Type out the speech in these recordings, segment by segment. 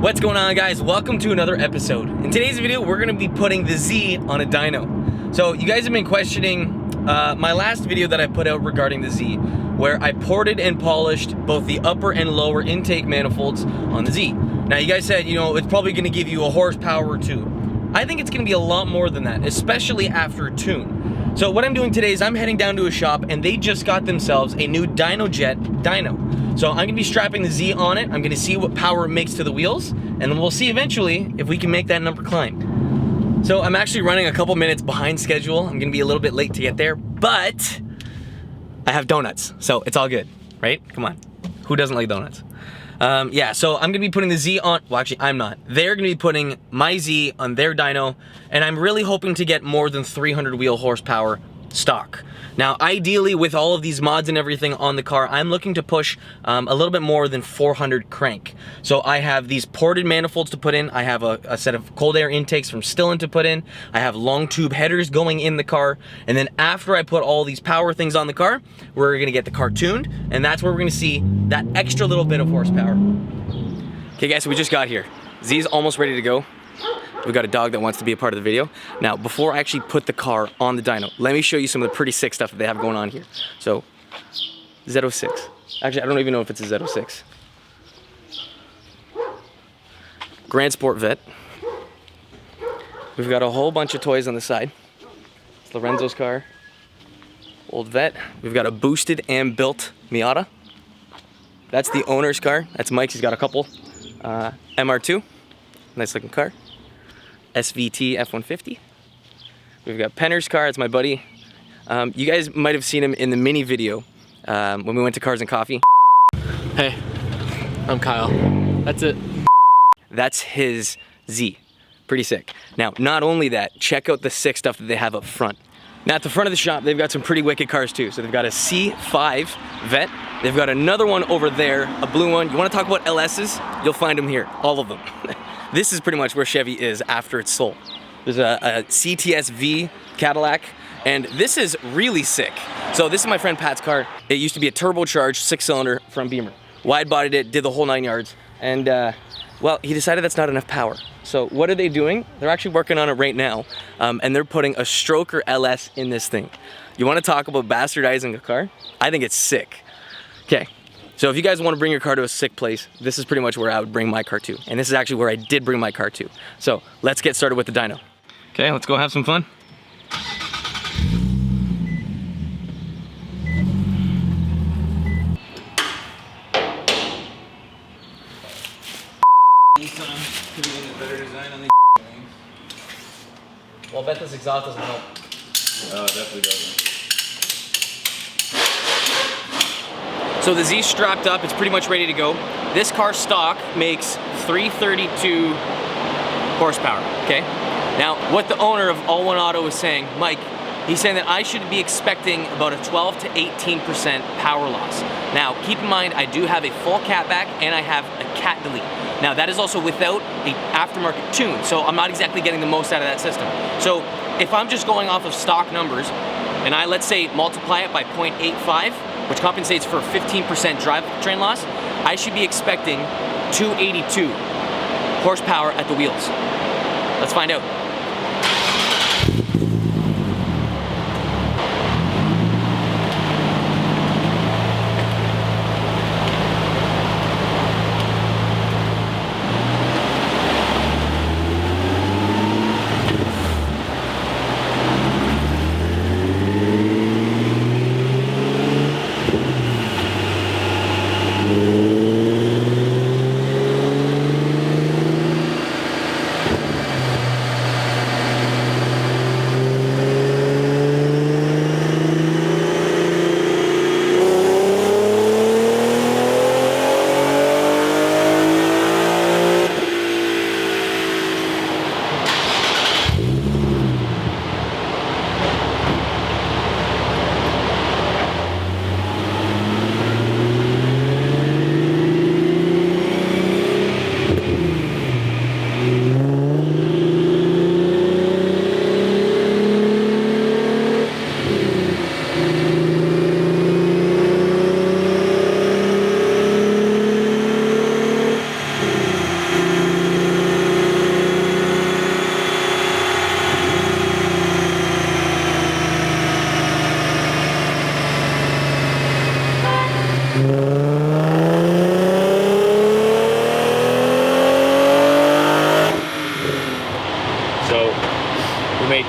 What's going on, guys? Welcome to another episode. In today's video, we're going to be putting the Z on a dyno. So you guys have been questioning my last video that I put out regarding the Z, where I ported and polished both the upper and lower intake manifolds on the Z. Now you guys said, it's probably going to give you a horsepower or two. I think it's going to be a lot more than that, especially after a tune. So what I'm doing today is I'm heading down to a shop and they just got themselves a new DynoJet dyno. So I'm gonna be strapping the Z on it. I'm gonna see what power it makes to the wheels, and then we'll see eventually if we can make that number climb. So I'm actually running a couple minutes behind schedule. I'm gonna be a little bit late to get there, but I have donuts, so it's all good, right? Come on, who doesn't like donuts? Yeah, so I'm gonna be putting the Z on, well actually I'm not. They're gonna be putting my Z on their dyno, and I'm really hoping to get more than 300 wheel horsepower stock. Now, ideally, with all of these mods and everything on the car, I'm looking to push a little bit more than 400 crank. So I have these ported manifolds to put in. I have a set of cold air intakes from Stillen to put in. I have long tube headers going in the car. And then after I put all these power things on the car, we're gonna get the car tuned. And that's where we're gonna see that extra little bit of horsepower. Okay guys, so we just got here. Z's almost ready to go. We've got a dog that wants to be a part of the video. Now, before I actually put the car on the dyno, let me show you some of the pretty sick stuff that they have going on here. So, Z06. Actually, I don't even know if it's a Z06. Grand Sport Vet. We've got a whole bunch of toys on the side. It's Lorenzo's car. Old Vet. We've got a boosted and built Miata. That's the owner's car. That's Mike's. He's got a couple. MR2. Nice looking car. SVT F-150. We've got Penner's car, it's my buddy. You guys might have seen him in the mini video when we went to Cars and Coffee. Hey, I'm Kyle. That's it. That's his Z. Pretty sick. Now, not only that, check out the sick stuff that they have up front. Now, at the front of the shop, they've got some pretty wicked cars too. So they've got a C5 Vet. They've got another one over there, a blue one. You want to talk about LS's? You'll find them here, all of them. This is pretty much where Chevy is after it's sold. There's a CTS-V Cadillac, and this is really sick. So this is my friend Pat's car. It used to be a turbocharged 6-cylinder from Beamer. Wide-bodied it, did the whole 9 yards, and well, he decided that's not enough power. So what are they doing? They're actually working on it right now, and they're putting a stroker LS in this thing. You want to talk about bastardizing a car? I think it's sick. Okay. So if you guys want to bring your car to a sick place, this is pretty much where I would bring my car to. And this is actually where I did bring my car to. So let's get started with the dyno. Okay, let's go have some fun. Nissan could be a better design on these things. Well, I bet this exhaust doesn't help. It definitely doesn't. So the Z's strapped up, it's pretty much ready to go. This car stock makes 332 horsepower, okay? Now, what the owner of All One Auto is saying, Mike, he's saying that I should be expecting about a 12 to 18% power loss. Now, keep in mind, I do have a full catback and I have a cat delete. Now, that is also without an aftermarket tune, so I'm not exactly getting the most out of that system. So, if I'm just going off of stock numbers, and I, let's say, multiply it by 0.85, which compensates for 15% drivetrain loss, I should be expecting 282 horsepower at the wheels. Let's find out.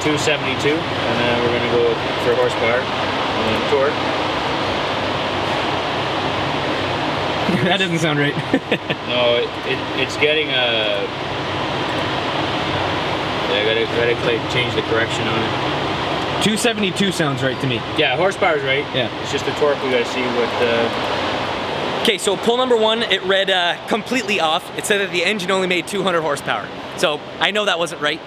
272, and then we're gonna go for horsepower and then torque. That doesn't sound right. No, it's getting a. Yeah, I gotta like change the correction on it. 272 sounds right to me. Yeah, horsepower's right. Yeah. It's just the torque we gotta see what the. Okay, so pull number 1, it read completely off. It said that the engine only made 200 horsepower. So I know that wasn't right.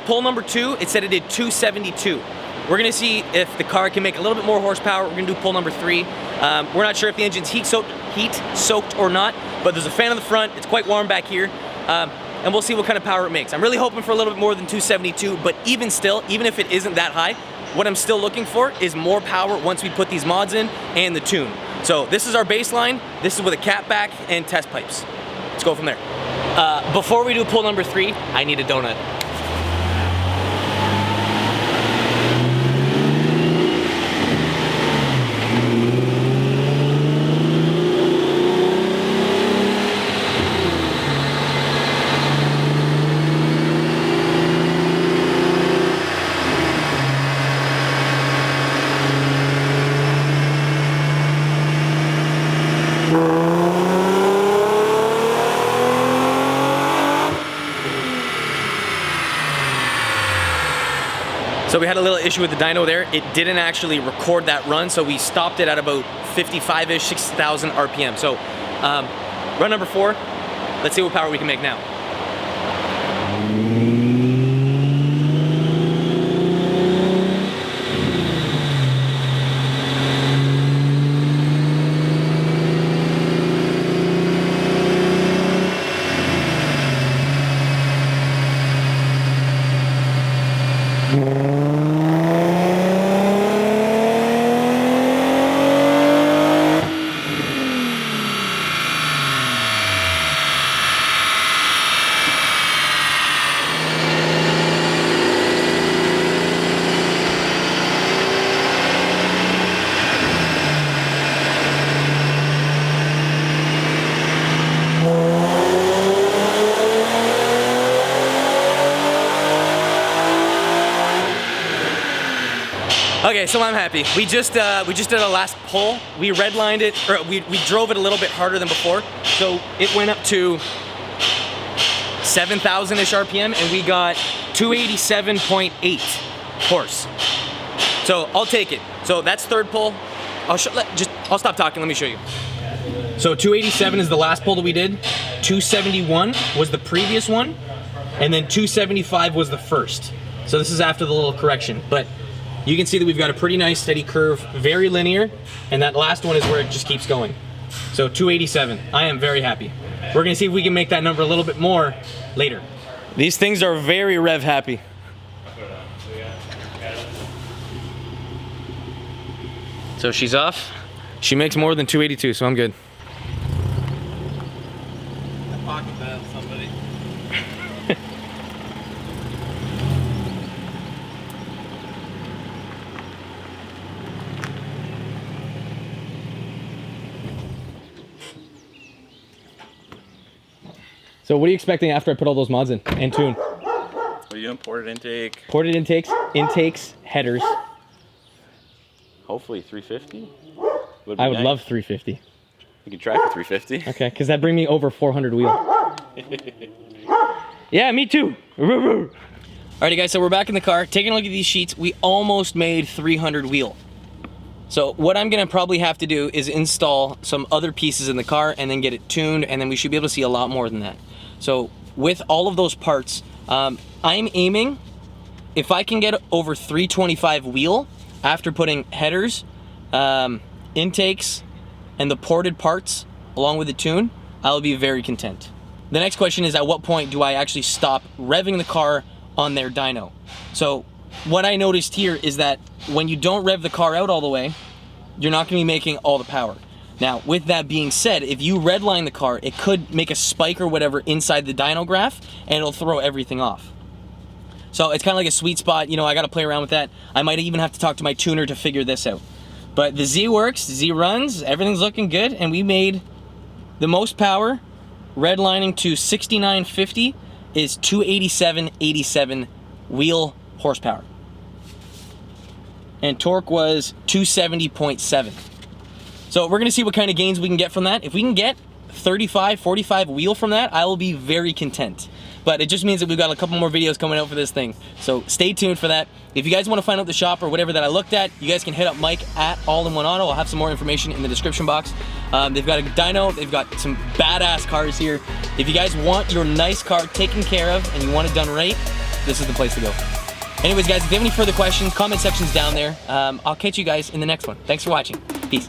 Pull number 2, it said it did 272. We're gonna see if the car can make a little bit more horsepower. We're gonna do pull number 3. We're not sure if the engine's heat soaked or not, but there's a fan on the front. It's quite warm back here. And we'll see what kind of power it makes. I'm really hoping for a little bit more than 272, but even still, even if it isn't that high, what I'm still looking for is more power once we put these mods in and the tune. So this is our baseline. This is with a cat back and test pipes. Let's go from there. Before we do pull number 3, I need a donut. So we had a little issue with the dyno there. It didn't actually record that run, so we stopped it at about 55-ish, 6,000 RPM. So run number 4, let's see what power we can make now. Okay, so I'm happy. We just did a last pull. We redlined it, or we drove it a little bit harder than before. So it went up to 7,000-ish RPM, and we got 287.8 horse. So I'll take it. So that's third pull. I'll stop talking. Let me show you. So 287 is the last pull that we did. 271 was the previous one, and then 275 was the first. So this is after the little correction, but you can see that we've got a pretty nice steady curve, very linear, and that last one is where it just keeps going. So 287, I am very happy. We're gonna see if we can make that number a little bit more later. These things are very rev happy. So she's off. She makes more than 282, so I'm good. Pocket that, somebody. So what are you expecting after I put all those mods in and tune? What are you doing? Ported intake. Ported intakes, headers. Hopefully 350. I would love 350. You can try for 350. Okay, because that'd bring me over 400 wheel. Yeah, me too. Alrighty guys, so we're back in the car, taking a look at these sheets. We almost made 300 wheel. So what I'm gonna probably have to do is install some other pieces in the car and then get it tuned, and then we should be able to see a lot more than that. So with all of those parts, I'm aiming, if I can get over 325 wheel after putting headers, intakes, and the ported parts along with the tune, I'll be very content. The next question is, at what point do I actually stop revving the car on their dyno? So what I noticed here is that when you don't rev the car out all the way, you're not gonna be making all the power. Now, with that being said, if you redline the car, it could make a spike or whatever inside the dyno graph, and it'll throw everything off. So it's kind of like a sweet spot, you know, I gotta play around with that. I might even have to talk to my tuner to figure this out. But the Z works, Z runs, everything's looking good, and we made the most power, redlining to 6950 is 287.87 wheel horsepower. And torque was 270.7. So we're gonna see what kind of gains we can get from that. If we can get 35, 45 wheel from that, I will be very content. But it just means that we've got a couple more videos coming out for this thing. So stay tuned for that. If you guys want to find out the shop or whatever that I looked at, you guys can hit up Mike at All in One Auto. I'll have some more information in the description box. They've got a dyno, they've got some badass cars here. If you guys want your nice car taken care of and you want it done right, this is the place to go. Anyways guys, if you have any further questions, comment section's down there. I'll catch you guys in the next one. Thanks for watching. Peace.